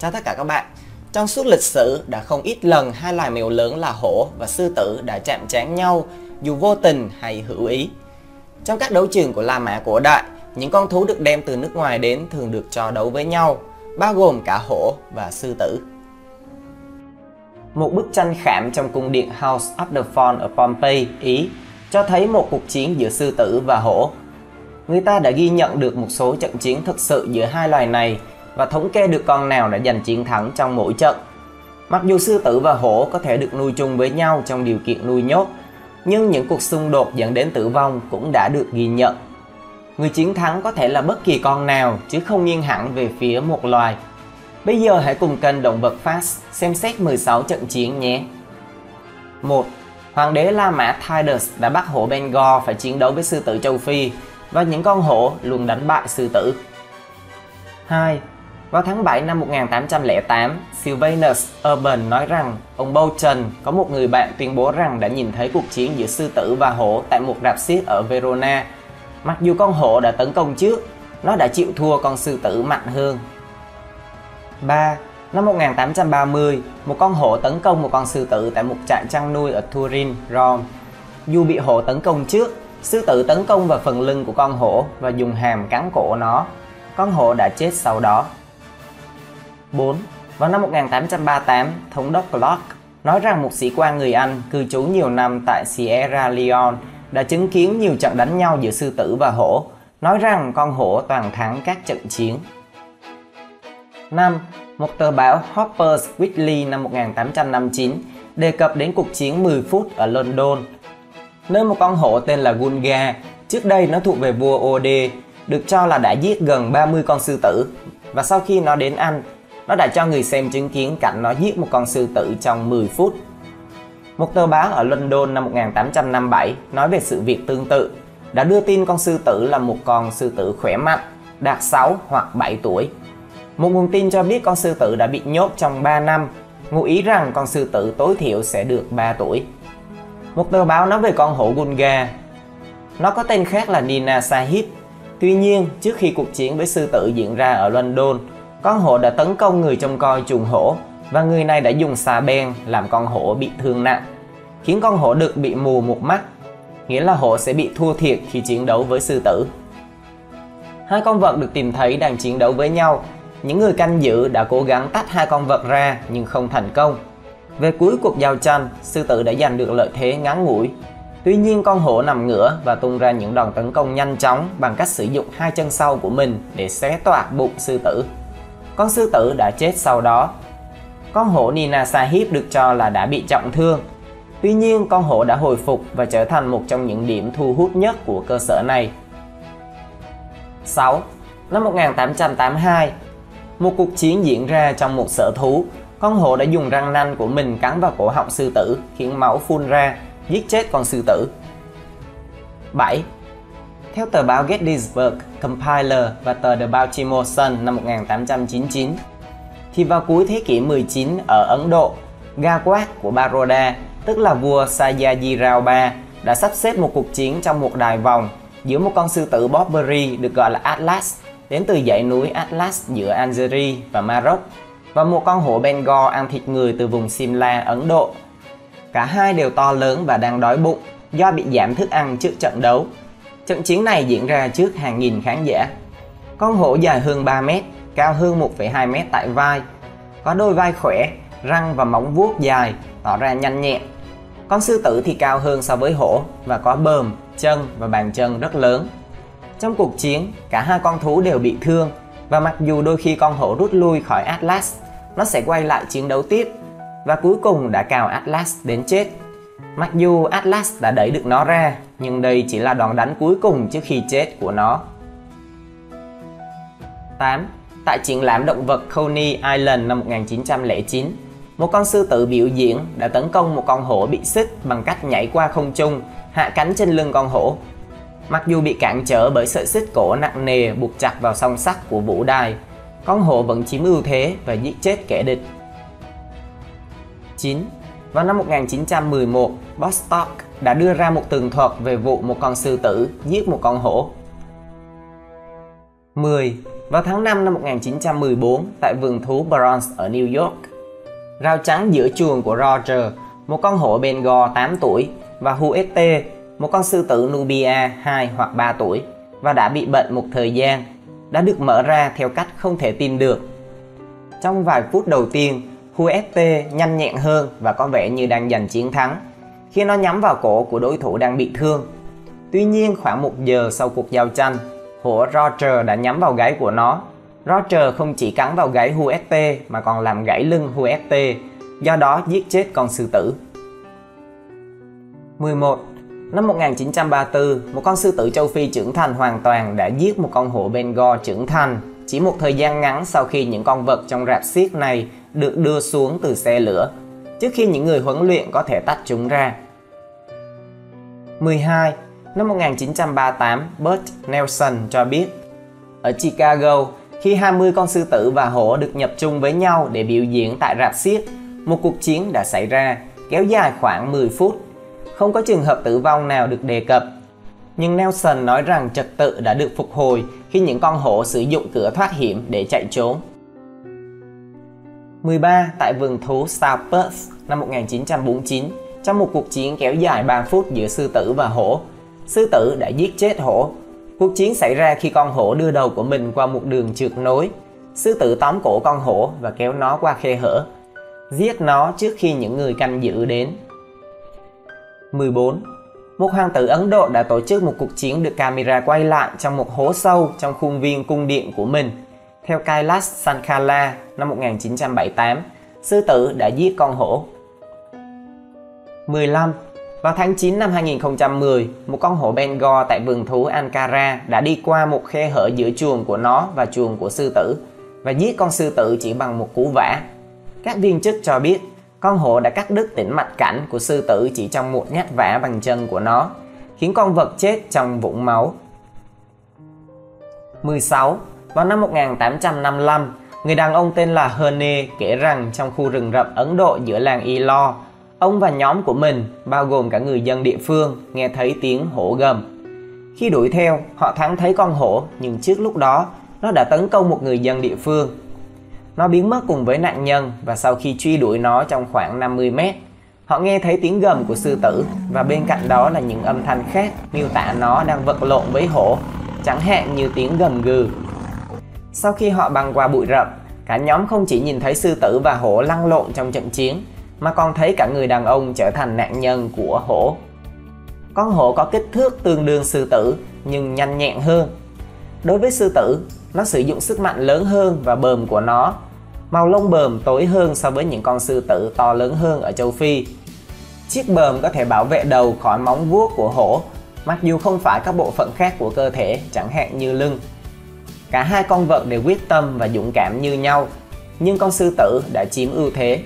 Chào tất cả các bạn. Trong suốt lịch sử đã không ít lần hai loài mèo lớn là hổ và sư tử đã chạm trán nhau dù vô tình hay hữu ý. Trong các đấu trường của La Mã cổ đại, những con thú được đem từ nước ngoài đến thường được cho đấu với nhau, bao gồm cả hổ và sư tử. Một bức tranh khảm trong cung điện House of the Fawn ở Pompeii, Ý cho thấy một cuộc chiến giữa sư tử và hổ. Người ta đã ghi nhận được một số trận chiến thực sự giữa hai loài này và thống kê được con nào đã giành chiến thắng trong mỗi trận. Mặc dù sư tử và hổ có thể được nuôi chung với nhau trong điều kiện nuôi nhốt, nhưng những cuộc xung đột dẫn đến tử vong cũng đã được ghi nhận. Người chiến thắng có thể là bất kỳ con nào chứ không nghiêng hẳn về phía một loài. Bây giờ hãy cùng kênh Động vật Facts xem xét 16 trận chiến nhé. 1. Hoàng đế La Mã Titus đã bắt hổ Bengal phải chiến đấu với sư tử châu Phi và những con hổ luôn đánh bại sư tử. 2. Vào tháng 7 năm 1808, Sylvanus Urban nói rằng ông Bolton có một người bạn tuyên bố rằng đã nhìn thấy cuộc chiến giữa sư tử và hổ tại một rạp xiếc ở Verona. Mặc dù con hổ đã tấn công trước, nó đã chịu thua con sư tử mạnh hơn. 3. Năm 1830, một con hổ tấn công một con sư tử tại một trại chăn nuôi ở Turin, Rome. Dù bị hổ tấn công trước, sư tử tấn công vào phần lưng của con hổ và dùng hàm cắn cổ nó. Con hổ đã chết sau đó. 4. Vào năm 1838, thống đốc Clark nói rằng một sĩ quan người Anh cư trú nhiều năm tại Sierra Leone đã chứng kiến nhiều trận đánh nhau giữa sư tử và hổ, nói rằng con hổ toàn thắng các trận chiến. 5. Một tờ báo Harper's Weekly năm 1859 đề cập đến cuộc chiến 10 phút ở London, nơi một con hổ tên là Gunga, trước đây nó thuộc về vua Ode, được cho là đã giết gần 30 con sư tử, và sau khi nó đến Anh, nó đã cho người xem chứng kiến cảnh nó giết một con sư tử trong 10 phút. Một tờ báo ở London năm 1857 nói về sự việc tương tự, đã đưa tin con sư tử là một con sư tử khỏe mạnh, đạt 6 hoặc 7 tuổi. Một nguồn tin cho biết con sư tử đã bị nhốt trong 3 năm, ngụ ý rằng con sư tử tối thiểu sẽ được 3 tuổi. Một tờ báo nói về con hổ Gunga. Nó có tên khác là Nina Sahib. Tuy nhiên, trước khi cuộc chiến với sư tử diễn ra ở London, con hổ đã tấn công người trông coi chuồng hổ và người này đã dùng xà beng làm con hổ bị thương nặng, khiến con hổ đực bị mù một mắt, nghĩa là hổ sẽ bị thua thiệt khi chiến đấu với sư tử. Hai con vật được tìm thấy đang chiến đấu với nhau. Những người canh giữ đã cố gắng tách hai con vật ra nhưng không thành công. Về cuối cuộc giao tranh, sư tử đã giành được lợi thế ngắn ngủi. Tuy nhiên con hổ nằm ngửa và tung ra những đòn tấn công nhanh chóng bằng cách sử dụng hai chân sau của mình để xé toạc bụng sư tử. Con sư tử đã chết sau đó. Con hổ Nina Sahib được cho là đã bị trọng thương. Tuy nhiên con hổ đã hồi phục và trở thành một trong những điểm thu hút nhất của cơ sở này. 6. Năm 1882, một cuộc chiến diễn ra trong một sở thú. Con hổ đã dùng răng nanh của mình cắn vào cổ họng sư tử, khiến máu phun ra, giết chết con sư tử. 7. Theo tờ báo Gettysburg Compiler và tờ The Baltimore Sun năm 1899, thì vào cuối thế kỷ 19 ở Ấn Độ, Gawat của Baroda, tức là vua Sayajirao III, đã sắp xếp một cuộc chiến trong một đài vòng giữa một con sư tử Barbary được gọi là Atlas, đến từ dãy núi Atlas giữa Algeria và Maroc, và một con hổ Bengal ăn thịt người từ vùng Simla, Ấn Độ. Cả hai đều to lớn và đang đói bụng do bị giảm thức ăn trước trận đấu. Trận chiến này diễn ra trước hàng nghìn khán giả. Con hổ dài hơn 3 mét, cao hơn 1,2 mét tại vai, có đôi vai khỏe, răng và móng vuốt dài, tỏ ra nhanh nhẹn. Con sư tử thì cao hơn so với hổ và có bờm, chân và bàn chân rất lớn. Trong cuộc chiến, cả hai con thú đều bị thương, và mặc dù đôi khi con hổ rút lui khỏi Atlas, nó sẽ quay lại chiến đấu tiếp và cuối cùng đã cào Atlas đến chết. Mặc dù Atlas đã đẩy được nó ra, nhưng đây chỉ là đòn đánh cuối cùng trước khi chết của nó. 8. Tại triển lãm động vật Coney Island năm 1909, một con sư tử biểu diễn đã tấn công một con hổ bị xích bằng cách nhảy qua không trung, hạ cánh trên lưng con hổ. Mặc dù bị cản trở bởi sợi xích cổ nặng nề buộc chặt vào song sắt của vũ đài, con hổ vẫn chiếm ưu thế và giết chết kẻ địch. 9. Vào năm 1911, Bostock đã đưa ra một tường thuật về vụ một con sư tử giết một con hổ. 10. Vào tháng 5 năm 1914 tại vườn thú Bronx ở New York, rào chắn giữa chuồng của Roger, một con hổ Bengal 8 tuổi, và Huete, một con sư tử Nubia 2 hoặc 3 tuổi, và đã bị bệnh một thời gian, đã được mở ra theo cách không thể tin được. Trong vài phút đầu tiên, Huete nhanh nhẹn hơn và có vẻ như đang giành chiến thắng khi nó nhắm vào cổ của đối thủ đang bị thương. Tuy nhiên, khoảng 1 giờ sau cuộc giao tranh, hổ Roger đã nhắm vào gáy của nó. Roger không chỉ cắn vào gáy Huete mà còn làm gãy lưng Huete, do đó giết chết con sư tử. 11. Năm 1934, một con sư tử châu Phi trưởng thành hoàn toàn đã giết một con hổ Bengal trưởng thành chỉ một thời gian ngắn sau khi những con vật trong rạp xiếc này được đưa xuống từ xe lửa, trước khi những người huấn luyện có thể tách chúng ra. 12. Năm 1938, Burt Nelson cho biết, ở Chicago, khi 20 con sư tử và hổ được nhập chung với nhau để biểu diễn tại rạp xiếc, một cuộc chiến đã xảy ra, kéo dài khoảng 10 phút. Không có trường hợp tử vong nào được đề cập. Nhưng Nelson nói rằng trật tự đã được phục hồi khi những con hổ sử dụng cửa thoát hiểm để chạy trốn. 13. Tại vườn thú South Perth năm 1949, trong một cuộc chiến kéo dài 3 phút giữa sư tử và hổ, sư tử đã giết chết hổ. Cuộc chiến xảy ra khi con hổ đưa đầu của mình qua một đường trượt nối. Sư tử tóm cổ con hổ và kéo nó qua khe hở, giết nó trước khi những người canh giữ đến. 14. Một hoàng tử Ấn Độ đã tổ chức một cuộc chiến được camera quay lại trong một hố sâu trong khuôn viên cung điện của mình. Theo Kailash Sankhala năm 1978, sư tử đã giết con hổ. 15. Vào tháng 9 năm 2010, một con hổ Bengal tại vườn thú Ankara đã đi qua một khe hở giữa chuồng của nó và chuồng của sư tử và giết con sư tử chỉ bằng một cú vả. Các viên chức cho biết con hổ đã cắt đứt tĩnh mạch cảnh của sư tử chỉ trong một nhát vả bằng chân của nó, khiến con vật chết trong vũng máu. 16. Vào năm 1855, người đàn ông tên là Herne kể rằng trong khu rừng rậm Ấn Độ giữa làng Ilo, ông và nhóm của mình, bao gồm cả người dân địa phương, nghe thấy tiếng hổ gầm. Khi đuổi theo, họ thoáng thấy con hổ, nhưng trước lúc đó, nó đã tấn công một người dân địa phương. Nó biến mất cùng với nạn nhân và sau khi truy đuổi nó trong khoảng 50 mét, họ nghe thấy tiếng gầm của sư tử và bên cạnh đó là những âm thanh khác miêu tả nó đang vật lộn với hổ, chẳng hạn như tiếng gầm gừ. Sau khi họ băng qua bụi rậm, cả nhóm không chỉ nhìn thấy sư tử và hổ lăn lộn trong trận chiến, mà còn thấy cả người đàn ông trở thành nạn nhân của hổ. Con hổ có kích thước tương đương sư tử nhưng nhanh nhẹn hơn. Đối với sư tử, nó sử dụng sức mạnh lớn hơn và bờm của nó. Màu lông bờm tối hơn so với những con sư tử to lớn hơn ở châu Phi. Chiếc bờm có thể bảo vệ đầu khỏi móng vuốt của hổ, mặc dù không phải các bộ phận khác của cơ thể, chẳng hạn như lưng. Cả hai con vật đều quyết tâm và dũng cảm như nhau, nhưng con sư tử đã chiếm ưu thế.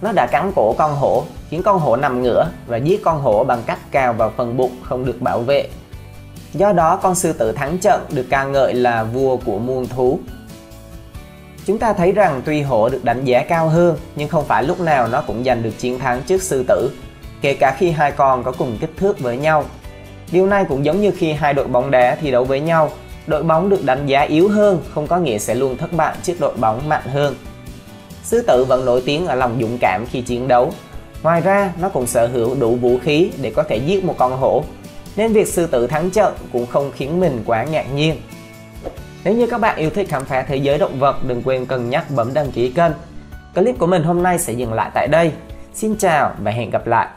Nó đã cắn cổ con hổ, khiến con hổ nằm ngửa và giết con hổ bằng cách cào vào phần bụng không được bảo vệ. Do đó, con sư tử thắng trận được ca ngợi là vua của muôn thú. Chúng ta thấy rằng tuy hổ được đánh giá cao hơn, nhưng không phải lúc nào nó cũng giành được chiến thắng trước sư tử, kể cả khi hai con có cùng kích thước với nhau. Điều này cũng giống như khi hai đội bóng đá thi đấu với nhau, đội bóng được đánh giá yếu hơn không có nghĩa sẽ luôn thất bại trước đội bóng mạnh hơn. Sư tử vẫn nổi tiếng ở lòng dũng cảm khi chiến đấu. Ngoài ra, nó cũng sở hữu đủ vũ khí để có thể giết một con hổ, nên việc sư tử thắng trận cũng không khiến mình quá ngạc nhiên. Nếu như các bạn yêu thích khám phá thế giới động vật, đừng quên cân nhắc bấm đăng ký kênh. Clip của mình hôm nay sẽ dừng lại tại đây. Xin chào và hẹn gặp lại!